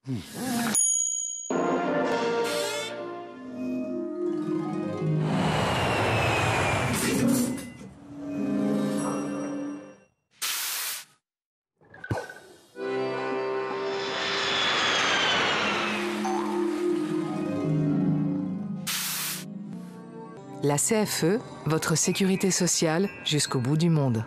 La CFE, votre sécurité sociale jusqu'au bout du monde.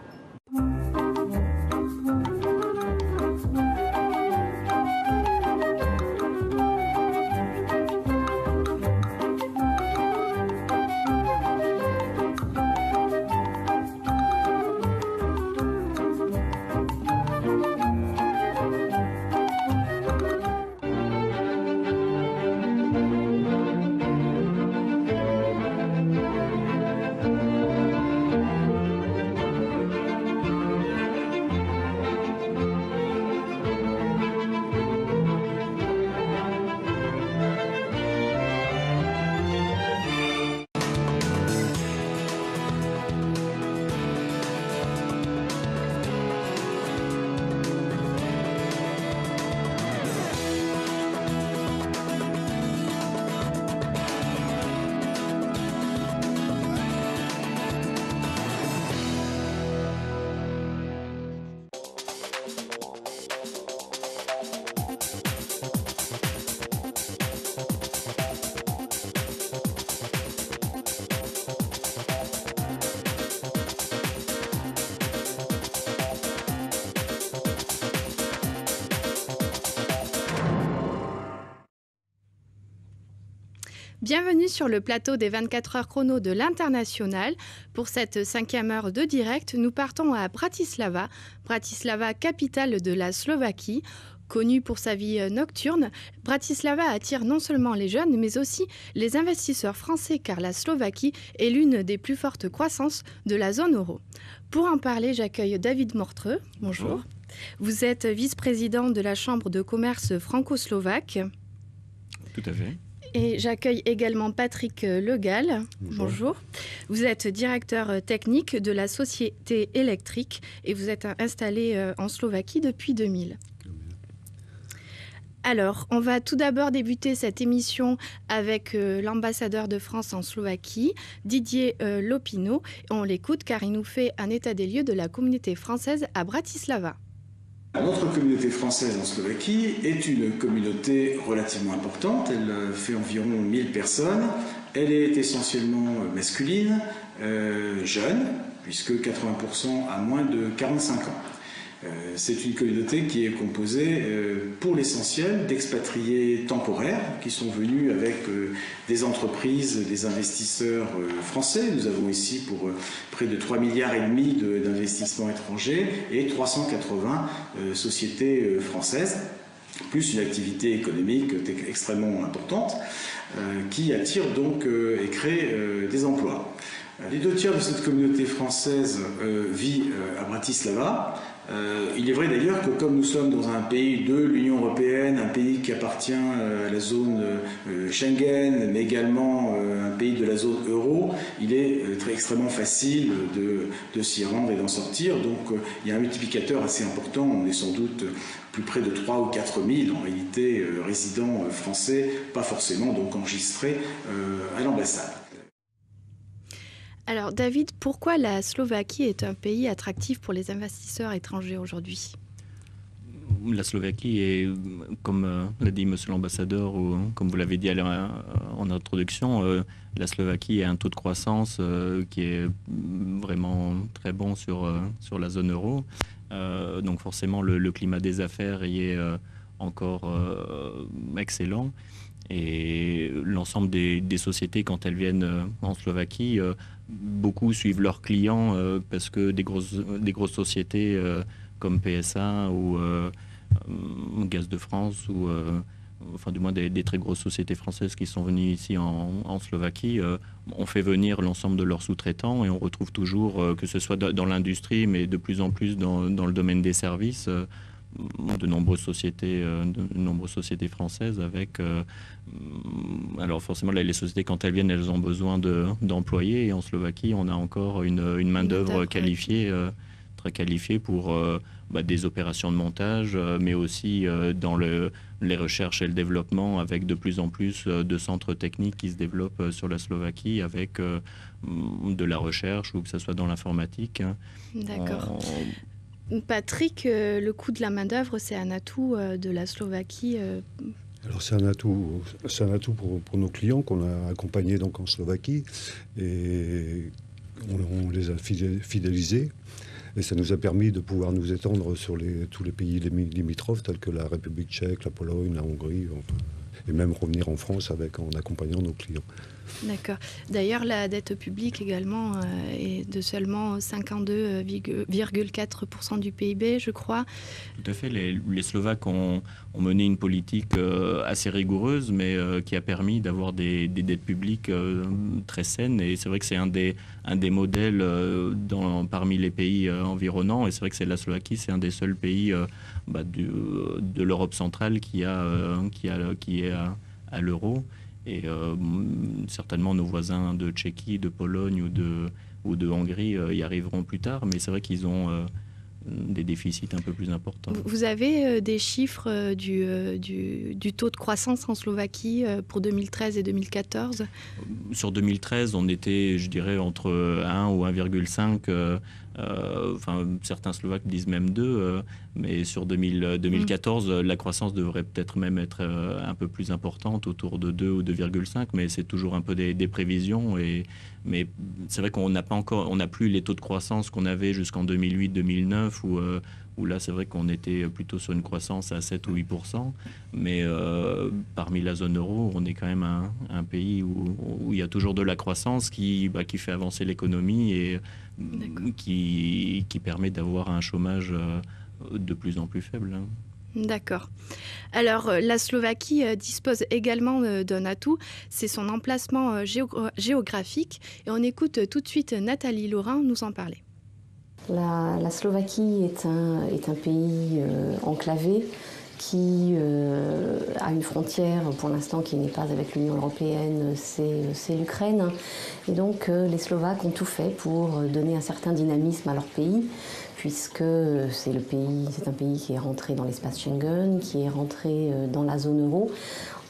Bienvenue sur le plateau des 24 heures chrono de l'International. Pour cette 5e heure de direct, nous partons à Bratislava. Bratislava, capitale de la Slovaquie. Connue pour sa vie nocturne, Bratislava attire non seulement les jeunes, mais aussi les investisseurs français, car la Slovaquie est l'une des plus fortes croissances de la zone euro. Pour en parler, j'accueille David Mortreux. Bonjour. Vous êtes vice-président de la Chambre de commerce franco-slovaque. Tout à fait. Et j'accueille également Patrick Legal. Bonjour. Vous êtes directeur technique de la société électrique et vous êtes installé en Slovaquie depuis 2000. Alors, on va tout d'abord débuter cette émission avec l'ambassadeur de France en Slovaquie, Didier Lopino. On l'écoute car il nous fait un état des lieux de la communauté française à Bratislava. Notre communauté française en Slovaquie est une communauté relativement importante. Elle fait environ 1000 personnes. Elle est essentiellement masculine, jeune, puisque 80% a moins de 45 ans. C'est une communauté qui est composée pour l'essentiel d'expatriés temporaires qui sont venus avec des entreprises, des investisseurs français. Nous avons ici pour près de 3,5 milliards d'investissements étrangers et 380 sociétés françaises, plus une activité économique extrêmement importante qui attire donc et crée des emplois. Les 2 tiers de cette communauté française vit à Bratislava. Il est vrai d'ailleurs que comme nous sommes dans un pays de l'Union européenne, un pays qui appartient à la zone Schengen, mais également un pays de la zone euro, il est extrêmement facile de s'y rendre et d'en sortir. Donc il y a un multiplicateur assez important, on est sans doute plus près de 3 ou 4 000 en réalité résidents français, pas forcément donc enregistrés à l'ambassade. Alors David, pourquoi la Slovaquie est un pays attractif pour les investisseurs étrangers aujourd'hui ? La Slovaquie est, comme l'a dit monsieur l'ambassadeur, ou comme vous l'avez dit en introduction, la Slovaquie a un taux de croissance qui est vraiment très bon sur la zone euro. Donc forcément le climat des affaires y est encore excellent. Et l'ensemble des sociétés, quand elles viennent en Slovaquie, beaucoup suivent leurs clients parce que des grosses sociétés comme PSA ou Gaz de France ou enfin du moins des très grosses sociétés françaises qui sont venues ici en Slovaquie ont fait venir l'ensemble de leurs sous-traitants et on retrouve toujours, que ce soit dans l'industrie mais de plus en plus dans le domaine des services, de nombreuses sociétés françaises avec alors forcément les sociétés quand elles viennent elles ont besoin d'employés et en Slovaquie on a encore une main d'œuvre qualifiée être qualifiés pour des opérations de montage, mais aussi dans les recherches et le développement, avec de plus en plus de centres techniques qui se développent sur la Slovaquie, avec de la recherche, ou que ce soit dans l'informatique. D'accord. Patrick, le coût de la main-d'œuvre, c'est un atout de la Slovaquie. Alors c'est un atout pour nos clients qu'on a accompagnés donc en Slovaquie, et on les a fidélisés, et ça nous a permis de pouvoir nous étendre sur tous les pays limitrophes tels que la République tchèque, la Pologne, la Hongrie, et même revenir en France en accompagnant nos clients. D'accord. D'ailleurs, la dette publique également est de seulement 52,4% du PIB, je crois. Tout à fait. Les Slovaques ont mené une politique assez rigoureuse, mais qui a permis d'avoir des dettes publiques très saines. Et c'est vrai que c'est un des modèles parmi les pays environnants. Et c'est vrai que la Slovaquie, c'est un des seuls pays de l'Europe centrale qui est à l'euro. Et certainement nos voisins de Tchéquie, de Pologne ou de Hongrie y arriveront plus tard. Mais c'est vrai qu'ils ont des déficits un peu plus importants. Vous avez des chiffres du taux de croissance en Slovaquie pour 2013 et 2014 ? Sur 2013, on était, je dirais, entre 1 ou 1,5. Certains Slovaques disent même 2. Mais sur 2014, la croissance devrait peut-être même être un peu plus importante, autour de 2 ou 2,5. Mais c'est toujours un peu des prévisions. Mais c'est vrai qu'on n'a plus les taux de croissance qu'on avait jusqu'en 2008-2009, où là, c'est vrai qu'on était plutôt sur une croissance à 7 ou 8%. Mais parmi la zone euro, on est quand même un pays où il y a toujours de la croissance qui fait avancer l'économie et qui permet d'avoir un chômage de plus en plus faible. D'accord. Alors, la Slovaquie dispose également d'un atout, c'est son emplacement géographique. Et on écoute tout de suite Nathalie Laurin nous en parler. La Slovaquie est un pays enclavé qui a une frontière pour l'instant qui n'est pas avec l'Union européenne, c'est l'Ukraine. Et donc les Slovaques ont tout fait pour donner un certain dynamisme à leur pays, puisque c'est un pays qui est rentré dans l'espace Schengen, qui est rentré dans la zone euro.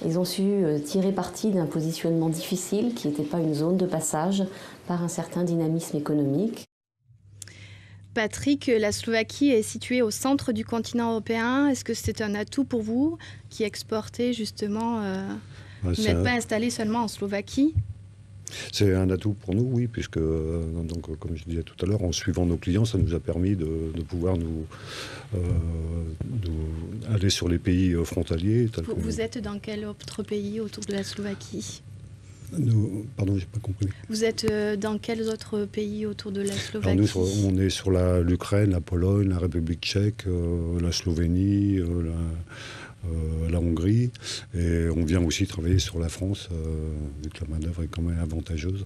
Ils ont su tirer parti d'un positionnement difficile qui n'était pas une zone de passage par un certain dynamisme économique. Patrick, la Slovaquie est située au centre du continent européen. Est-ce que c'est un atout pour vous qui exportez justement vous n'êtes pas installé seulement en Slovaquie ? C'est un atout pour nous, oui, puisque, donc, comme je disais tout à l'heure, en suivant nos clients, ça nous a permis de pouvoir aller sur les pays frontaliers. Vous êtes dans quel autre pays autour de la Slovaquie ? Pardon, j'ai pas compris. Vous êtes dans quels autres pays autour de la Slovaquie ? Alors nous, on est sur l'Ukraine, la Pologne, la République tchèque, la Slovénie, la Hongrie. Et on vient aussi travailler sur la France, vu que la main-d'œuvre est quand même avantageuse.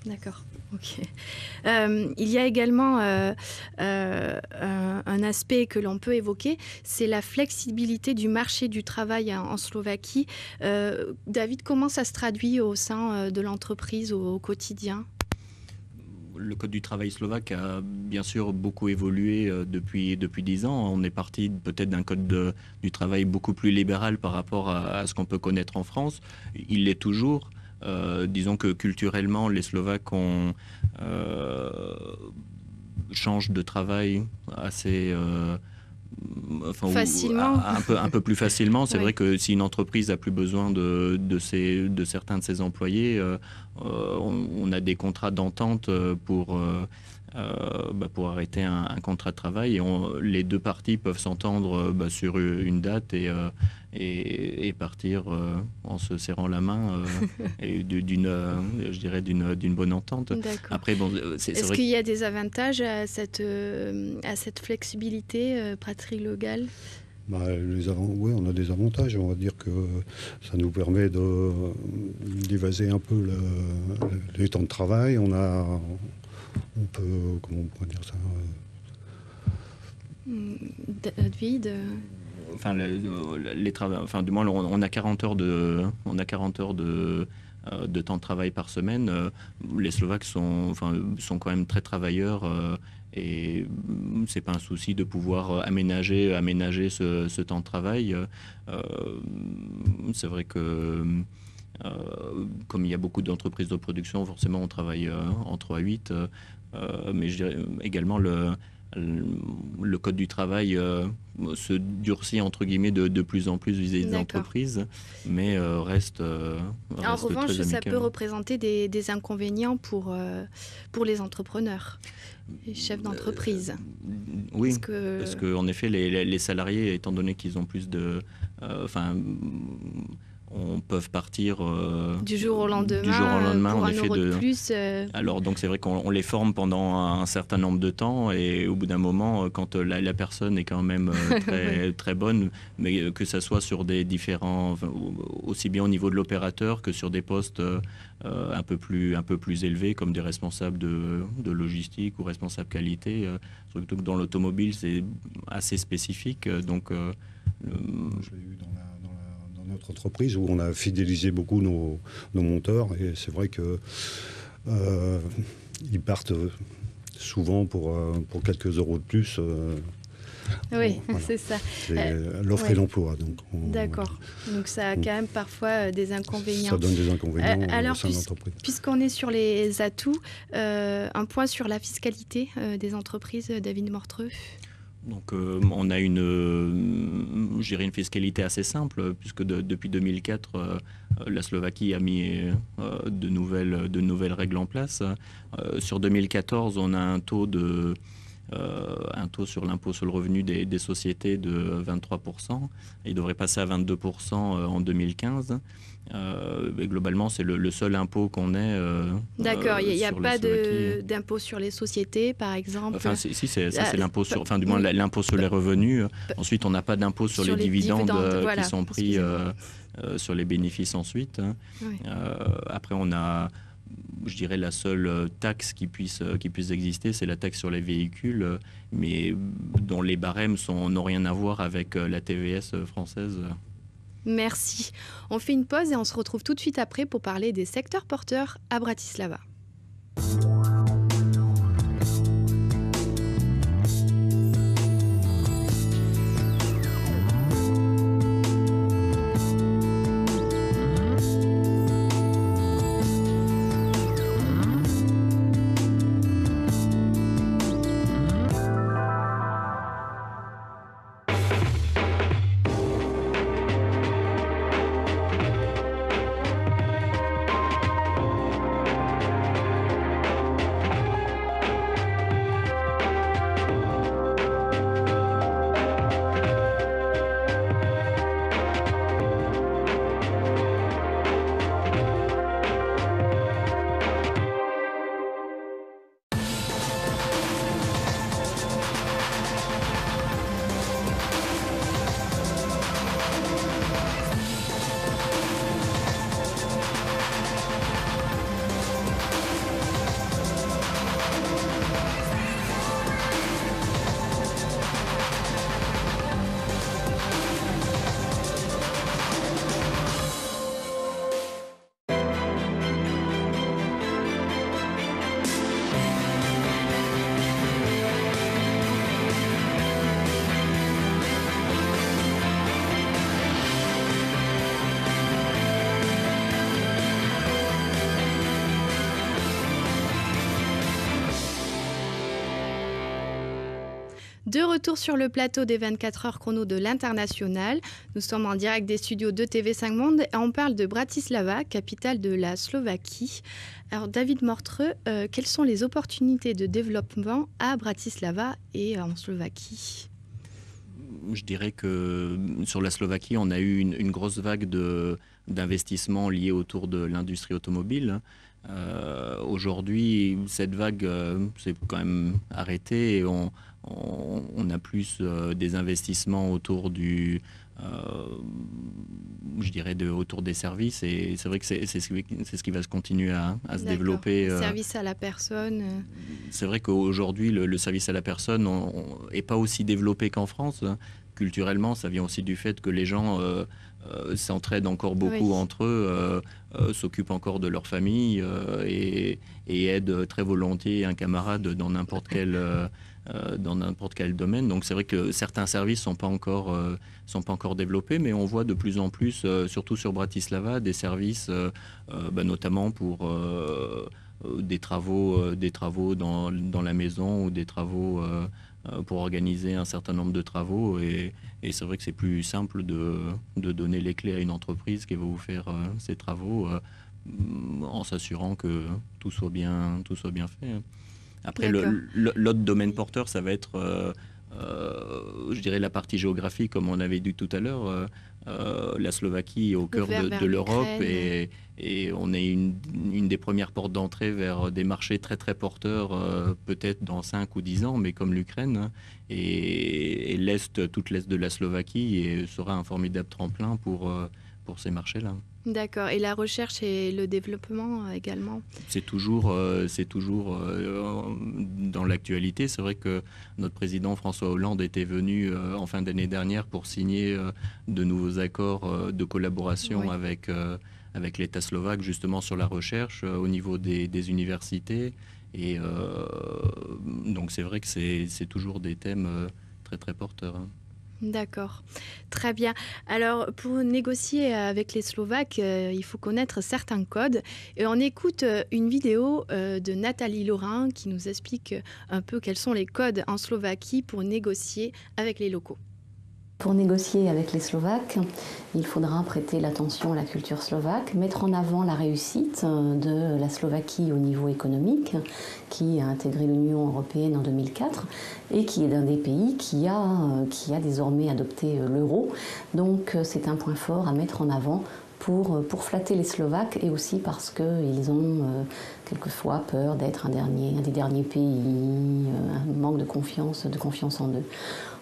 D'accord. Ok. Il y a également un aspect que l'on peut évoquer, c'est la flexibilité du marché du travail en Slovaquie. David, comment ça se traduit au sein de l'entreprise au quotidien ? Le code du travail slovaque a bien sûr beaucoup évolué depuis 10 ans. On est parti peut-être d'un code du travail beaucoup plus libéral par rapport à ce qu'on peut connaître en France. Il l'est toujours. Disons que culturellement, les Slovaques changent de travail assez facilement. Un peu plus facilement. C'est Oui. vrai que si une entreprise a plus besoin de certains de ses employés, on a des contrats d'entente pour arrêter un contrat de travail, et les deux parties peuvent s'entendre sur une date et partir en se serrant la main et d'une bonne entente. D'accord. Après, Est-ce qu'il y a des avantages à cette flexibilité, Patrick Le Gall ? Oui, on a des avantages. On va dire que ça nous permet d'évaser un peu les temps de travail. On peut, comment on pourrait dire ça David du moins, on a 40 heures de de temps de travail par semaine. Les Slovaques sont quand même très travailleurs et c'est pas un souci de pouvoir aménager ce temps de travail. C'est vrai que comme il y a beaucoup d'entreprises de production, forcément on travaille en 3-8, mais je dirais également le code du travail se durcit entre guillemets de plus en plus vis-à-vis des entreprises, mais reste en revanche, très ça amical. peut représenter des inconvénients pour les entrepreneurs, les chefs d'entreprise. Oui, parce qu'en effet, les salariés, étant donné qu'ils ont plus de... on peut partir du jour au lendemain pour en un effet euro de plus. Alors donc c'est vrai qu'on les forme pendant un certain nombre de temps et au bout d'un moment, quand la personne est quand même très, très bonne, mais que ça soit sur des différents, aussi bien au niveau de l'opérateur que sur des postes un peu plus élevés comme des responsables de logistique ou responsables qualité, surtout que dans l'automobile c'est assez spécifique. Donc je l'ai eu dans notre entreprise où on a fidélisé beaucoup nos monteurs et c'est vrai que ils partent souvent pour quelques euros de plus. Oui, voilà. c'est ça. C'est l'offre et l'emploi. D'accord. Donc ça a quand même parfois des inconvénients. Ça donne des inconvénients alors, au sein de l'entreprise. Puisqu'on est sur les atouts, un point sur la fiscalité des entreprises, David Mortreux. Donc on a une fiscalité assez simple puisque depuis 2004 la Slovaquie a mis de nouvelles règles en place. Sur 2014 on a un taux sur l'impôt sur le revenu des sociétés de 23%. Il devrait passer à 22% en 2015. Et globalement, c'est le seul impôt qu'on ait. D'accord, il n'y a pas d'impôt sur les sociétés, par exemple. Enfin, si c'est l'impôt sur, du moins l'impôt sur les revenus. Ensuite, on n'a pas d'impôt sur les dividendes voilà, qui sont pris sur les bénéfices ensuite. Oui. Après, on a, je dirais, la seule taxe qui puisse exister, c'est la taxe sur les véhicules, mais dont les barèmes n'ont rien à voir avec la TVS française. Merci. On fait une pause et on se retrouve tout de suite après pour parler des secteurs porteurs à Bratislava. De retour sur le plateau des 24 heures chrono de l'International. Nous sommes en direct des studios de TV5 Monde et on parle de Bratislava, capitale de la Slovaquie. Alors David Mortreux, quelles sont les opportunités de développement à Bratislava et en Slovaquie ? Je dirais que sur la Slovaquie, on a eu une grosse vague d'investissements liés autour de l'industrie automobile. Aujourd'hui, cette vague s'est quand même arrêtée et on a plus des investissements autour autour des services, et c'est vrai que c'est ce qui va se continuer à se développer. Service à la personne. C'est vrai qu'aujourd'hui, le service à la personne n'est pas aussi développé qu'en France, culturellement, ça vient aussi du fait que les gens s'entraident encore beaucoup entre eux, s'occupent encore de leur famille et aident très volontiers un camarade dans n'importe quel domaine. Donc c'est vrai que certains services sont pas encore développés, mais on voit de plus en plus, surtout sur Bratislava, des services, notamment pour des travaux dans la maison ou des travaux pour organiser un certain nombre de travaux. Et c'est vrai que c'est plus simple de donner les clés à une entreprise qui va vous faire ces travaux en s'assurant que tout soit bien fait. Après, l'autre domaine porteur, ça va être, je dirais, la partie géographique, comme on avait dit tout à l'heure. La Slovaquie est au cœur de l'Europe et on est une des premières portes d'entrée vers des marchés très très porteurs, peut-être dans 5 ou 10 ans, mais comme l'Ukraine. Et toute l'Est de la Slovaquie sera un formidable tremplin pour ces marchés-là. D'accord. Et la recherche et le développement également? C'est toujours dans l'actualité. C'est vrai que notre président François Hollande était venu en fin d'année dernière pour signer de nouveaux accords de collaboration avec l'État slovaque, justement sur la recherche au niveau des universités. Et donc c'est vrai que c'est toujours des thèmes très très porteurs. D'accord, très bien. Alors, pour négocier avec les Slovaques, il faut connaître certains codes. Et on écoute une vidéo de Nathalie Laurin qui nous explique un peu quels sont les codes en Slovaquie pour négocier avec les locaux. Pour négocier avec les Slovaques, il faudra prêter l'attention à la culture slovaque, mettre en avant la réussite de la Slovaquie au niveau économique, qui a intégré l'Union européenne en 2004 et qui est l'un des pays qui a désormais adopté l'euro. Donc c'est un point fort à mettre en avant pour flatter les Slovaques et aussi parce qu'ils ont quelquefois peur d'être un des derniers pays, un manque de confiance en eux.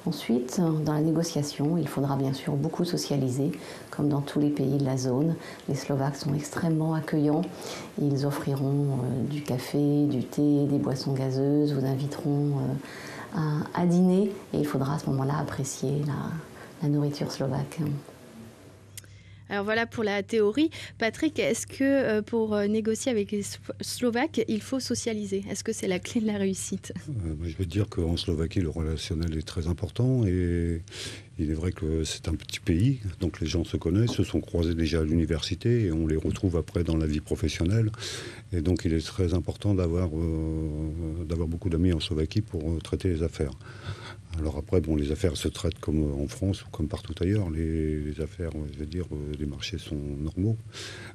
Ensuite, dans la négociation, il faudra bien sûr beaucoup socialiser, comme dans tous les pays de la zone. Les Slovaques sont extrêmement accueillants. Ils offriront du café, du thé, des boissons gazeuses, vous inviteront à dîner et il faudra à ce moment-là apprécier la nourriture slovaque. Alors voilà pour la théorie. Patrick, est-ce que pour négocier avec les Slovaques, il faut socialiser? Est-ce que c'est la clé de la réussite? Je veux dire qu'en Slovaquie, le relationnel est très important et il est vrai que c'est un petit pays, donc les gens se connaissent, se sont croisés déjà à l'université et on les retrouve après dans la vie professionnelle. Et donc il est très important d'avoir beaucoup d'amis en Slovaquie pour traiter les affaires. Alors après, les affaires se traitent comme en France ou comme partout ailleurs. Les affaires, je veux dire, les marchés sont normaux.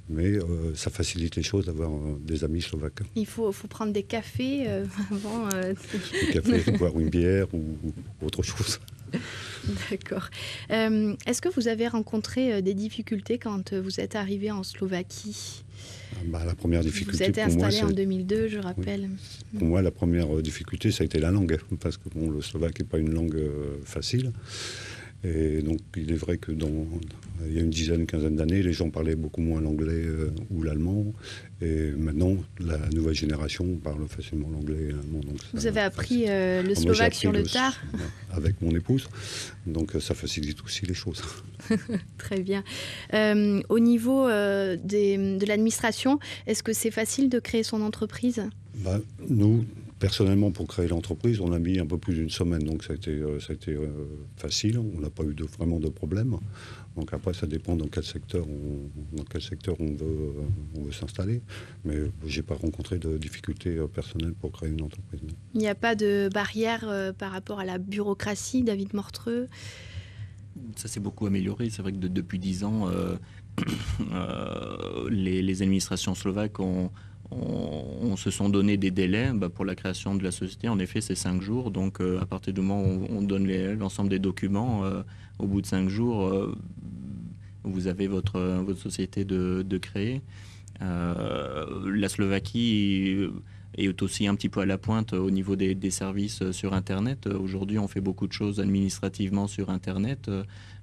Mais ça facilite les choses d'avoir des amis slovaques. Il faut prendre des cafés avant... Des cafés, boire une bière ou autre chose. D'accord. Est-ce que vous avez rencontré des difficultés quand vous êtes arrivé en Slovaquie? La première difficulté, vous êtes installé en 2002, je rappelle. Oui. Pour moi, la première difficulté, ça a été la langue, parce que le slovaque n'est pas une langue facile. Et donc, il est vrai que il y a une quinzaine d'années, les gens parlaient beaucoup moins l'anglais ou l'allemand. Et maintenant, la nouvelle génération parle facilement l'anglais et l'allemand. Donc vous avez appris le slovaque sur le tard? Avec mon épouse. Donc, ça facilite aussi les choses. Très bien. Au niveau de l'administration, est-ce que c'est facile de créer son entreprise? Nous, personnellement, pour créer l'entreprise, on a mis un peu plus d'une semaine, donc ça a été facile. On n'a pas eu vraiment de problème. Donc après, ça dépend dans quel secteur on veut s'installer. Mais j'ai pas rencontré de difficultés personnelles pour créer une entreprise. Il n'y a pas de barrière par rapport à la bureaucratie, David Mortreux? Ça s'est beaucoup amélioré. C'est vrai que depuis 10 ans, les administrations slovaques se sont donné des délais pour la création de la société. En effet, c'est 5 jours. Donc, à partir du moment où on donne l'ensemble des documents, au bout de 5 jours, vous avez votre société de créer. La Slovaquie est aussi un petit peu à la pointe au niveau des services sur Internet. Aujourd'hui, on fait beaucoup de choses administrativement sur Internet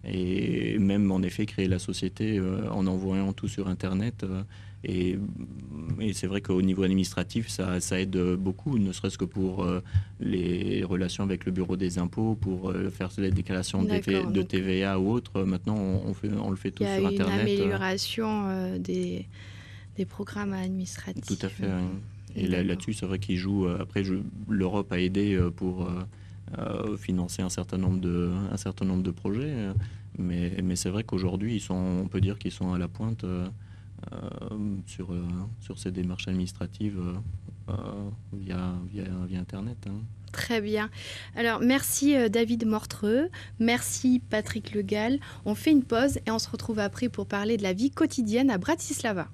et même en effet créer la société en envoyant tout sur Internet. Et c'est vrai qu'au niveau administratif, ça aide beaucoup, ne serait-ce que pour les relations avec le bureau des impôts, pour faire les déclarations de TVA ou autre. Maintenant, on le fait tout sur Internet. Il y a une amélioration des programmes administratifs. Tout à fait. Et là-dessus, c'est vrai qu'ils jouent. Après, l'Europe a aidé pour financer un certain nombre de projets. Mais c'est vrai qu'aujourd'hui, on peut dire qu'ils sont à la pointe sur ces démarches administratives via Internet. Très bien. Alors, merci David Mortreux, merci Patrick Le Gall. On fait une pause et on se retrouve après pour parler de la vie quotidienne à Bratislava.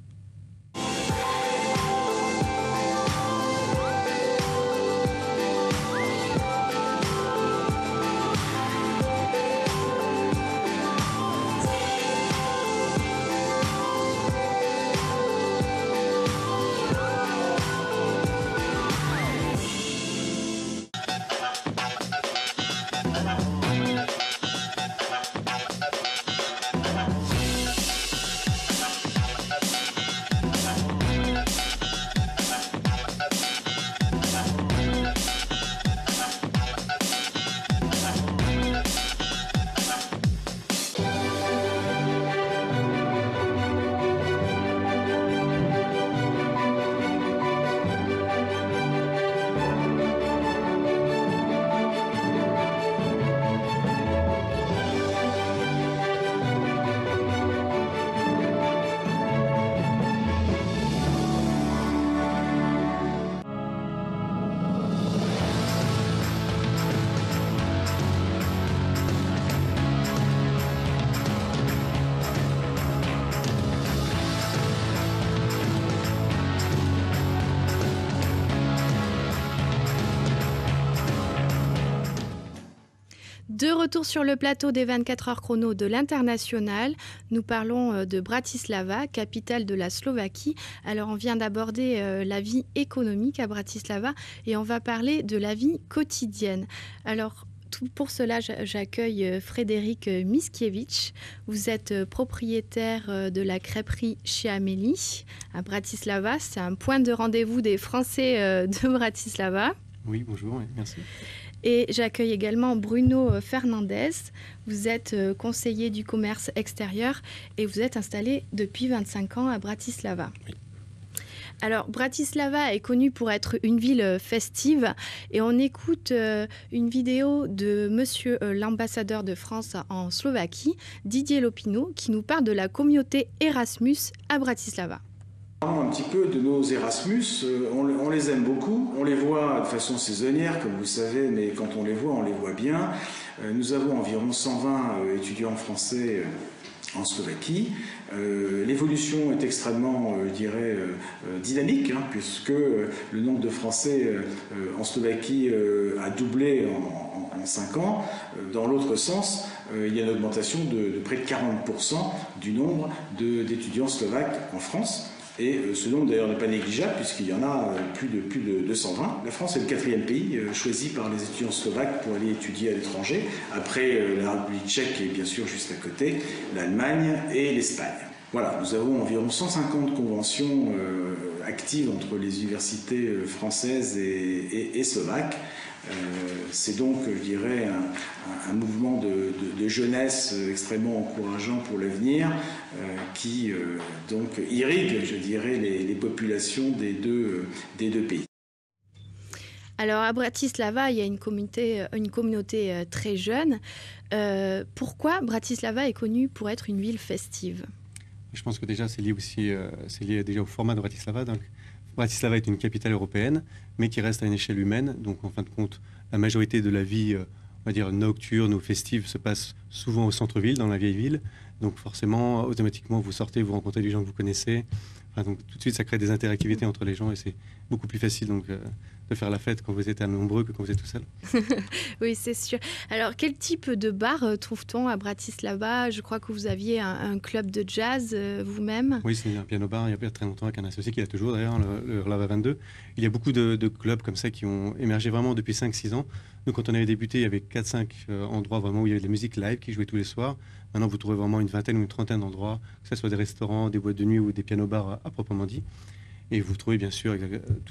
De retour sur le plateau des 24 heures chrono de l'International, nous parlons de Bratislava, capitale de la Slovaquie. Alors on vient d'aborder la vie économique à Bratislava et on va parler de la vie quotidienne. Alors pour cela, j'accueille Frédéric Miskiewicz. Vous êtes propriétaire de la crêperie chez Amélie à Bratislava. C'est un point de rendez-vous des Français de Bratislava. Oui, bonjour, merci. Et j'accueille également Bruno Fernandez. Vous êtes conseiller du commerce extérieur et vous êtes installé depuis 25 ans à Bratislava. Oui. Alors, Bratislava est connue pour être une ville festive et on écoute une vidéo de monsieur l'ambassadeur de France en Slovaquie, Didier Lopineau, qui nous parle de la communauté Erasmus à Bratislava. Un petit peu de nos Erasmus, on les aime beaucoup, on les voit de façon saisonnière comme vous savez, mais quand on les voit bien. Nous avons environ 120 étudiants français en Slovaquie. L'évolution est extrêmement, je dirais, dynamique, puisque le nombre de Français en Slovaquie a doublé en 5 ans. Dans l'autre sens, il y a une augmentation de près de 40% du nombre d'étudiants slovaques en France. Et ce nombre d'ailleurs n'est pas négligeable puisqu'il y en a plus de 220. La France est le 4e pays choisi par les étudiants slovaques pour aller étudier à l'étranger, après la République tchèque et bien sûr juste à côté, l'Allemagne et l'Espagne. Voilà, nous avons environ 150 conventions actives entre les universités françaises et slovaques. C'est donc, je dirais, un mouvement de jeunesse extrêmement encourageant pour l'avenir qui donc irrigue, je dirais, les populations des deux pays. Alors à Bratislava, il y a une communauté très jeune. Pourquoi Bratislava est connue pour être une ville festive ? Je pense que déjà c'est lié déjà au format de Bratislava. Donc, Bratislava est une capitale européenne, mais qui reste à une échelle humaine. Donc, en fin de compte, la majorité de la vie, on va dire, nocturne ou festive se passe souvent au centre-ville, dans la vieille ville. Donc, forcément, automatiquement, vous sortez, vous rencontrez des gens que vous connaissez. Enfin, donc, tout de suite, ça crée des interactivités entre les gens et beaucoup plus facile donc, de faire la fête quand vous êtes à nombreux que quand vous êtes tout seul. Oui, c'est sûr. Alors, quel type de bar trouve-t-on à Bratislava? Je crois que vous aviez un club de jazz vous-même. Oui, c'est un piano-bar, il y a pas très longtemps avec un associé qui a toujours d'ailleurs, le Lava 22. Il y a beaucoup de clubs comme ça qui ont émergé vraiment depuis 5-6 ans. Nous, quand on avait débuté, il y avait 4-5 endroits vraiment où il y avait de la musique live qui jouait tous les soirs. Maintenant, vous trouvez vraiment une vingtaine ou une trentaine d'endroits, que ce soit des restaurants, des boîtes de nuit ou des piano-bars à proprement dit. Et vous trouvez bien sûr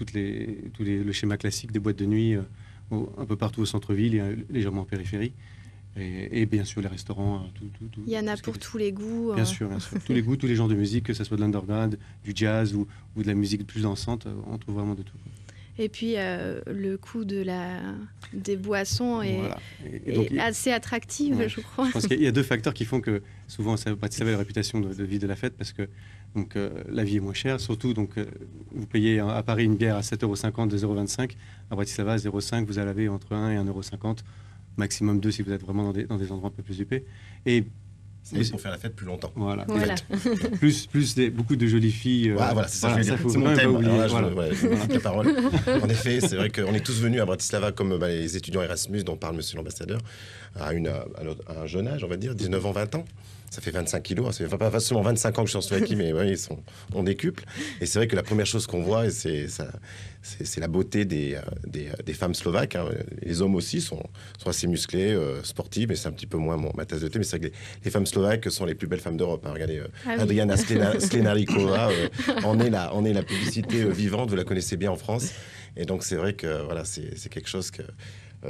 le schéma classique des boîtes de nuit un peu partout au centre-ville et légèrement en périphérie. Et bien sûr les restaurants. Il y en a pour tous les goûts. Bien sûr, bien sûr. Tous les goûts, tous les genres de musique, que ce soit de l'underground, du jazz ou de la musique plus dansante, on trouve vraiment de tout. Et puis le coût des boissons est, voilà. est assez attractif, ouais, je crois. Je pense qu'il y a deux facteurs qui font que souvent Bratislava a la réputation de ville de la fête parce que donc, la vie est moins chère. Surtout, donc, vous payez à Paris une bière à 7,50 €, 2,25 €. À Bratislava, à 0,5 €, vous allez entre 1 et 1,50 €. Maximum 2 si vous êtes vraiment dans des endroits un peu plus huppés. Et c'est pour faire la fête plus longtemps. Voilà. Beaucoup de jolies filles. Voilà, c'est ça, c'est mon thème. Alors là, je prends la parole. En effet, c'est vrai qu'on est tous venus à Bratislava comme les étudiants Erasmus dont parle monsieur l'ambassadeur, à un jeune âge, on va dire, 19 ans, 20 ans. Ça fait 25 kilos, ça fait pas seulement 25 ans que je suis en Slovaquie, mais ouais, on décuple. Et c'est vrai que la première chose qu'on voit, c'est la beauté des femmes slovaques. Hein. Les hommes aussi sont assez musclés, sportifs, mais c'est un petit peu moins ma tasse de thé. Mais c'est vrai que les femmes slovaques sont les plus belles femmes d'Europe. Hein. Regardez, Adriana Slenarikova, on est la publicité vivante, vous la connaissez bien en France. Et donc c'est vrai que voilà, c'est quelque chose que...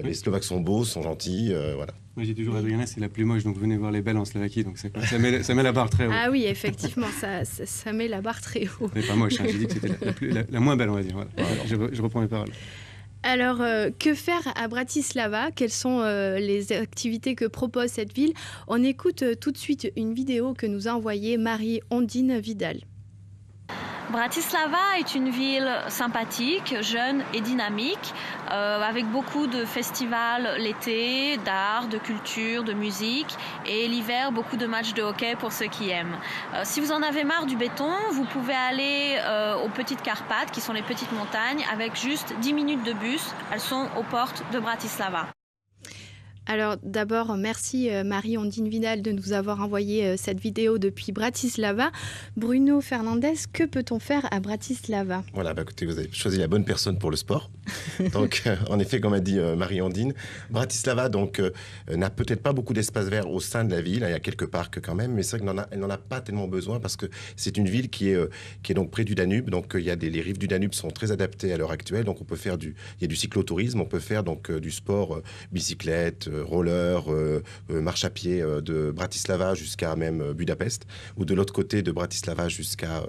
les Slovaques sont beaux, sont gentils, voilà. Moi j'ai toujours Adriana, c'est la plus moche, donc venez voir les belles en Slovaquie, donc ça met la barre très haut. Ah oui, effectivement, ça met la barre très haut. Mais pas moche, hein, j'ai dit que c'était la moins belle, on va dire. Voilà. Je reprends mes paroles. Alors, que faire à Bratislava? Quelles sont les activités que propose cette ville? On écoute tout de suite une vidéo que nous a envoyée Marie-Ondine Vidal. Bratislava est une ville sympathique, jeune et dynamique, avec beaucoup de festivals l'été, d'art, de culture, de musique, et l'hiver, beaucoup de matchs de hockey pour ceux qui aiment. Si vous en avez marre du béton, vous pouvez aller aux Petites Carpates, qui sont les petites montagnes, avec juste 10 minutes de bus. Elles sont aux portes de Bratislava. Alors d'abord, merci Marie-Ondine Vidal de nous avoir envoyé cette vidéo depuis Bratislava. Bruno Fernandez, que peut-on faire à Bratislava? Voilà, écoutez, vous avez choisi la bonne personne pour le sport. Donc, en effet, comme a dit Marie-Ondine, Bratislava n'a peut-être pas beaucoup d'espace vert au sein de la ville. Il y a quelques parcs quand même, mais c'est vrai qu'elle n'en a pas tellement besoin parce que c'est une ville qui est donc près du Danube. Donc, les rives du Danube sont très adaptées à l'heure actuelle. Donc, on peut faire il y a du cyclotourisme, on peut faire donc du sport, bicyclette, roller, marche à pied de Bratislava jusqu'à même Budapest, ou de l'autre côté de Bratislava jusqu'en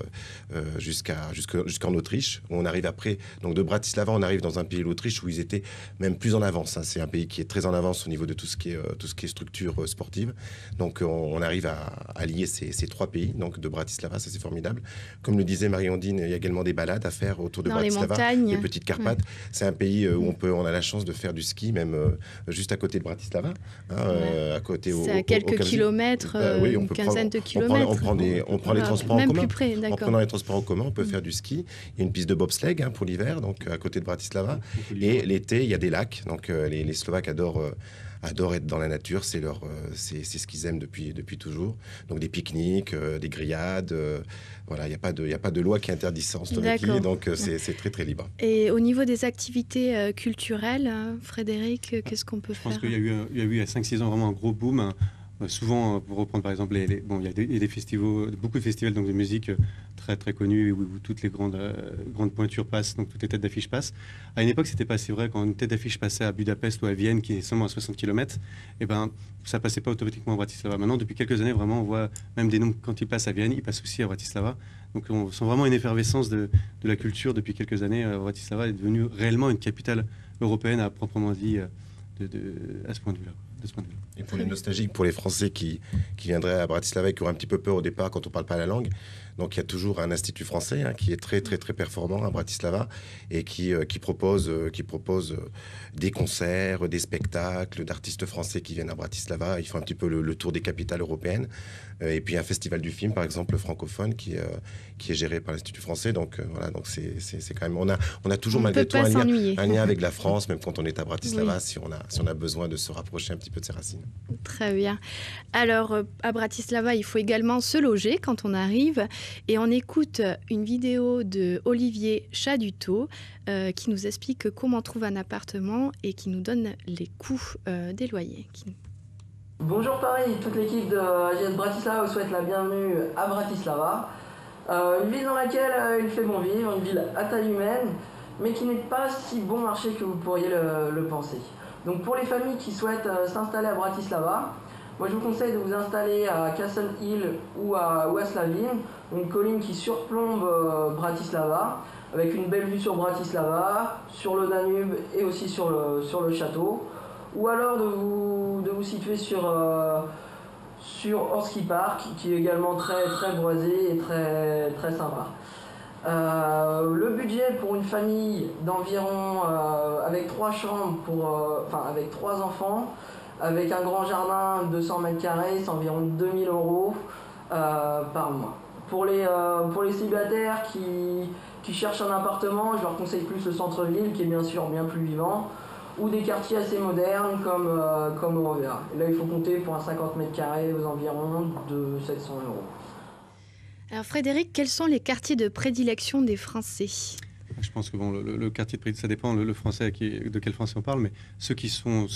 Autriche. On arrive après, donc de Bratislava, on arrive dans un pays, l'Autriche, où ils étaient même plus en avance. Hein. C'est un pays qui est très en avance au niveau de tout ce qui est structure sportive. Donc on arrive à lier ces trois pays, donc de Bratislava, ça c'est formidable. Comme le disait Marie-Ondine, il y a également des balades à faire autour de Bratislava, les Petites Carpates. C'est un pays où on a la chance de faire du ski, même juste à côté de Bratislava. À côté c'est à quelques kilomètres, une quinzaine de kilomètres. On prend les transports en commun. Plus près, d'accord. En prenant les transports en commun, on peut faire du ski. Il y a une piste de bobsleigh pour l'hiver, donc à côté de Bratislava. Et l'été, il y a des lacs. Donc les Slovaques adorent être dans la nature, c'est ce qu'ils aiment depuis toujours. Donc des pique-niques, des grillades, voilà, il n'y a pas de loi qui interdit ça en Slovaquie, donc c'est très très libre. Et au niveau des activités culturelles, Frédéric, qu'est-ce qu'on peut faire? Je pense qu'il y a eu il y a 5-6 ans vraiment un gros boom. Souvent, pour reprendre par exemple, il y a des festivals, beaucoup de festivals donc, de musique très très connus où toutes les grandes pointures passent, donc toutes les têtes d'affiche passent. À une époque, c'était pas si vrai. Quand une tête d'affiche passait à Budapest ou à Vienne, qui est seulement à 60 km, et ben, ça passait pas automatiquement à Bratislava. Maintenant, depuis quelques années, vraiment, on voit même des noms, quand ils passent à Vienne, ils passent aussi à Bratislava. Donc on sent vraiment une effervescence de la culture depuis quelques années. Bratislava est devenue réellement une capitale européenne à proprement dit à ce point de vue-là. de ce point de vue. Et pour les nostalgiques, pour les Français qui viendraient à Bratislava et qui auraient un petit peu peur au départ quand on ne parle pas la langue, donc il y a toujours un institut français qui est très performant à Bratislava et qui propose des concerts, des spectacles d'artistes français qui viennent à Bratislava. Ils font un petit peu le tour des capitales européennes. Et puis un festival du film, par exemple, francophone, qui est géré par l'Institut français. Donc voilà, donc c'est quand même... On a toujours malgré tout un lien avec la France, même quand on est à Bratislava, si on a besoin de se rapprocher un petit peu de ses racines. Très bien. Alors, à Bratislava, il faut également se loger quand on arrive. Et on écoute une vidéo de Olivier Chaduto qui nous explique comment on trouve un appartement et qui nous donne les coûts des loyers. Bonjour Paris, toute l'équipe de AGS Bratislava vous souhaite la bienvenue à Bratislava. Une ville dans laquelle il fait bon vivre, une ville à taille humaine, mais qui n'est pas si bon marché que vous pourriez le penser. Donc pour les familles qui souhaitent s'installer à Bratislava, moi je vous conseille de vous installer à Castle Hill ou à Slavin, une colline qui surplombe Bratislava, avec une belle vue sur Bratislava, sur le Danube et aussi sur le château. Ou alors de vous situer sur Horski Park, qui est également très boisé et très sympa. Le budget pour une famille d'environ, avec 3 chambres, avec 3 enfants, avec un grand jardin de 200 mètres carrés, c'est environ 2 000 € par mois. Pour les célibataires qui cherchent un appartement, je leur conseille plus le centre-ville, qui est bien sûr bien plus vivant, ou des quartiers assez modernes comme Eurovea. Là, il faut compter pour un 50 mètres carrés aux environs de 700 €. Alors Frédéric, quels sont les quartiers de prédilection des Français ? Je pense que bon, le quartier de prédilection, ça dépend le français de quel français on parle, mais ceux qui sont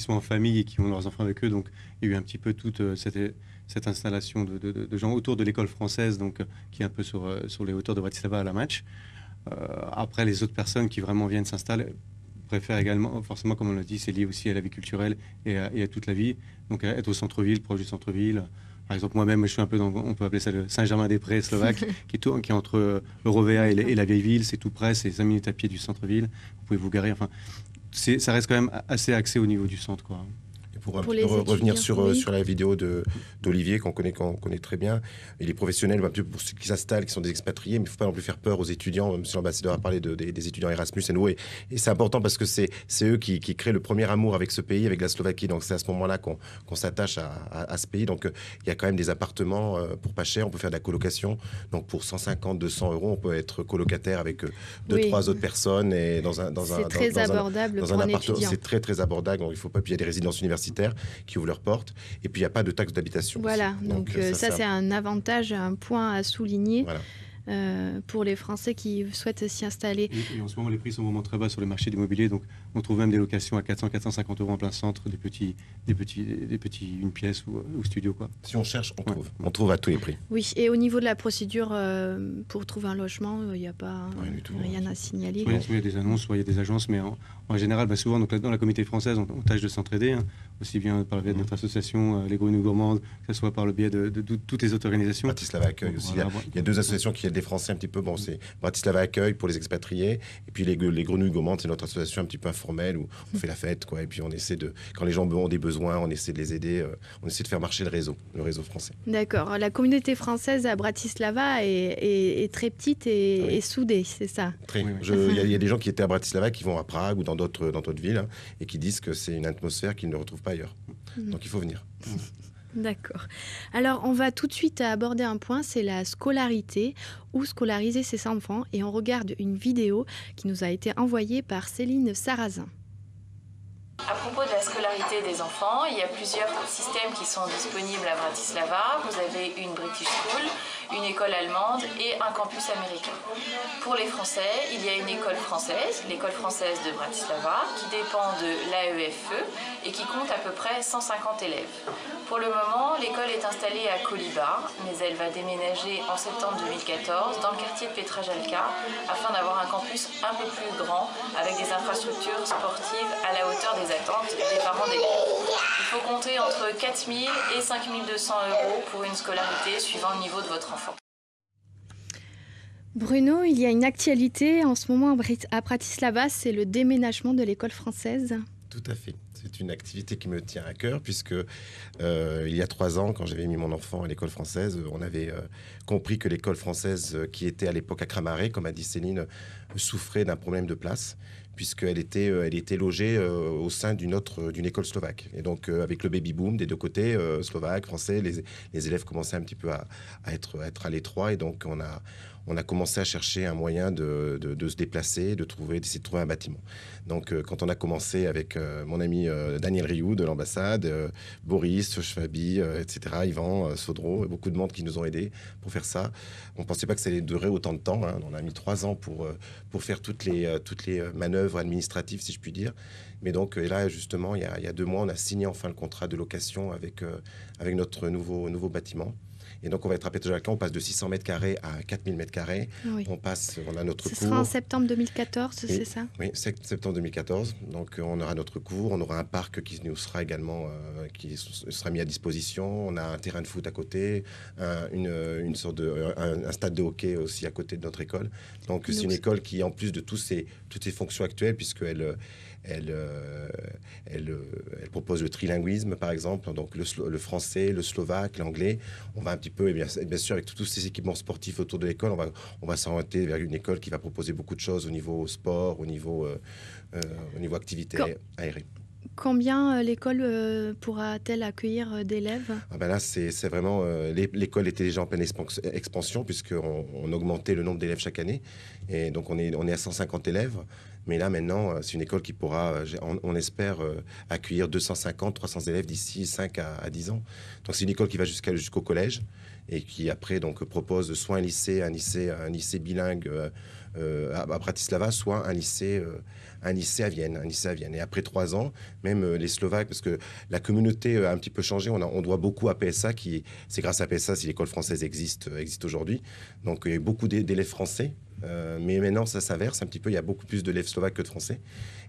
en famille et qui ont leurs enfants avec eux, donc il y a eu un petit peu toute cette installation de gens autour de l'école française, donc qui est un peu sur les hauteurs de Bratislava à la Match. Après, les autres personnes qui vraiment viennent s'installer préfèrent également, forcément, comme on l'a dit, c'est lié aussi à la vie culturelle et à toute la vie. Donc être au centre-ville, proche du centre-ville. Par exemple, moi-même, je suis un peu on peut appeler ça le Saint-Germain-des-Prés slovaque, qui est entre Eurovea et la vieille ville. C'est tout près, c'est 5 minutes à pied du centre-ville. Vous pouvez vous garer. Enfin, ça reste quand même assez axé au niveau du centre, quoi. Pour revenir sur la vidéo d'Olivier qu'on connaît très bien, il est professionnel pour ceux qui s'installent, qui sont des expatriés, mais il ne faut pas non plus faire peur aux étudiants. Monsieur l'ambassadeur a parlé des étudiants Erasmus et c'est important parce que c'est eux qui créent le premier amour avec ce pays, avec la Slovaquie. Donc c'est à ce moment-là qu'on s'attache à ce pays. Donc il y a quand même des appartements pour pas cher. On peut faire de la colocation. Donc pour 150, 200 €, on peut être colocataire avec 2-3 autres personnes et c'est très abordable pour un étudiant. C'est très abordable. Donc il faut pas. Puis il y a des résidences universitaires qui ouvrent leurs portes et puis il n'y a pas de taxe d'habitation. Voilà, donc ça c'est un avantage, un point à souligner. Voilà. Pour les Français qui souhaitent s'y installer. Et en ce moment, les prix sont vraiment très bas sur le marché de l'immobilier, donc on trouve même des locations à 400-450 € en plein centre, des petits une pièce ou studio, quoi. Si on cherche, on trouve. On trouve à tous les prix. Oui, et au niveau de la procédure pour trouver un logement, il n'y a pas rien à signaler. Soit il y a des annonces, soit il y a des agences, mais en général, souvent, donc, dans la communauté française, on tâche de s'entraider, aussi bien par le biais de notre association, les Grenouilles Gourmandes, que ce soit par le biais de toutes les autres organisations. Bratislava Accueil aussi. Il y a 2 associations qui aident les Français un petit peu. Bon, c'est Bratislava Accueil pour les expatriés, et puis les Grenouilles Gourmandes, c'est notre association un petit peu informelle où on fait la fête, quoi. Et puis on essaie quand les gens ont des besoins, on essaie de les aider, on essaie de faire marcher le réseau français. D'accord. La communauté française à Bratislava est très petite et soudée, c'est ça. Il y a des gens qui étaient à Bratislava qui vont à Prague ou dans d'autres villes et qui disent que c'est une atmosphère qu'ils ne retrouvent pas ailleurs. Donc il faut venir. D'accord. Alors, on va tout de suite aborder un point, c'est la scolarité, ou scolariser ses enfants. Et on regarde une vidéo qui nous a été envoyée par Céline Sarrazin. À propos de la scolarité des enfants, il y a plusieurs systèmes qui sont disponibles à Bratislava. Vous avez une British School, une école allemande et un campus américain. Pour les Français, il y a une école française, l'école française de Bratislava, qui dépend de l'AEFE et qui compte à peu près 150 élèves. Pour le moment, l'école est installée à Koliba, mais elle va déménager en septembre 2014 dans le quartier de Petrajalka afin d'avoir un campus un peu plus grand avec des infrastructures sportives à la hauteur des attentes des parents d'élèves. Il faut compter entre 4 000 et 5 200 € pour une scolarité suivant le niveau de votre enfant. Bruno, il y a une actualité en ce moment à Bratislava, c'est le déménagement de l'école française. Tout à fait. C'est une activité qui me tient à cœur puisque il y a 3 ans, quand j'avais mis mon enfant à l'école française, on avait compris que l'école française qui était à l'époque à Cramaret, comme a dit Céline, souffrait d'un problème de place puisqu'elle était logée au sein d'une école slovaque. Et donc, avec le baby-boom des deux côtés, slovaques, français, les élèves commençaient un petit peu à être à l'étroit. Et donc, on a commencé à chercher un moyen de se déplacer, d'essayer de trouver un bâtiment. Donc, quand on a commencé avec mon ami Daniel Rioux de l'ambassade, Boris, Schwabi, etc., Yvan, Sodro, beaucoup de monde qui nous ont aidés pour faire ça. On ne pensait pas que ça allait durer autant de temps. Hein. On a mis 3 ans pour faire toutes les manœuvres administratives, si je puis dire. Mais donc, et là, justement, il y a 2 mois, on a signé enfin le contrat de location avec notre nouveau bâtiment. Et donc, on va être à Petržalka, on passe de 600 mètres carrés à 4000 mètres carrés. Oui. On a notre cours. Ce sera en septembre 2014, c'est ça? Oui, septembre 2014. Donc, on aura notre cours, on aura un parc qui nous sera également qui sera mis à disposition. On a un terrain de foot à côté, un stade de hockey aussi à côté de notre école. Donc, c'est une école qui, en plus de toutes ses fonctions actuelles, puisqu'elle elle propose le trilinguisme, par exemple, donc le français, le slovaque, l'anglais. On va un petit peu, et bien sûr, avec tous ces équipements sportifs autour de l'école, on va s'orienter vers une école qui va proposer beaucoup de choses au niveau sport, au niveau activité aérée. Combien l'école pourra-t-elle accueillir d'élèves? Là, c'est vraiment... l'école était déjà en pleine expansion puisqu'on augmentait le nombre d'élèves chaque année. Et donc, on est à 150 élèves. Mais là, maintenant, c'est une école qui pourra, on espère, accueillir 250, 300 élèves d'ici 5 à 10 ans. Donc, c'est une école qui va jusqu'au collège et qui, après, donc, propose soit un lycée bilingue à Bratislava, soit un lycée à Vienne. Et après 3 ans, même les Slovaques, parce que la communauté a un petit peu changé, on doit beaucoup à PSA, c'est grâce à PSA si l'école française existe aujourd'hui. Donc, il y a beaucoup d'élèves français. Mais maintenant, ça s'inverse un petit peu. Il y a beaucoup plus d'élèves slovaques que de français.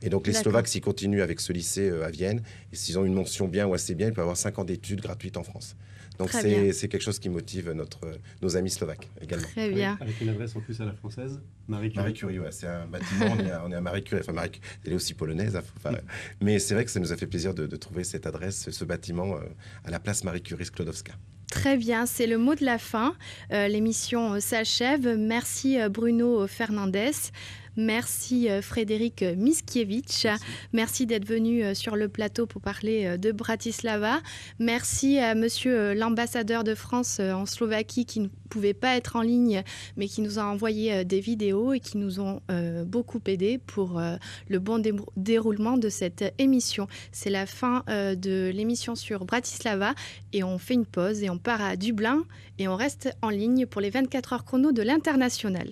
Et donc, les Slovaques, s'ils continuent avec ce lycée à Vienne, et s'ils ont une mention bien ou assez bien, ils peuvent avoir 5 ans d'études gratuites en France. Donc, c'est quelque chose qui motive nos amis slovaques également. Très bien. Avec une adresse en plus à la française, Marie Curie, ouais, c'est un bâtiment. on est à Marie Curie. Enfin, elle est aussi polonaise. Mais c'est vrai que ça nous a fait plaisir de trouver cette adresse, ce bâtiment à la place Marie Curie Sklodowska. Très bien, c'est le mot de la fin. L'émission s'achève. Merci Bruno Fernandez. Merci Frédéric Miskiewicz. Merci d'être venu sur le plateau pour parler de Bratislava. Merci à monsieur l'ambassadeur de France en Slovaquie qui ne pouvait pas être en ligne mais qui nous a envoyé des vidéos et qui nous ont beaucoup aidés pour le bon déroulement de cette émission. C'est la fin de l'émission sur Bratislava et on fait une pause et on part à Dublin et on reste en ligne pour les 24 heures chrono de l'International.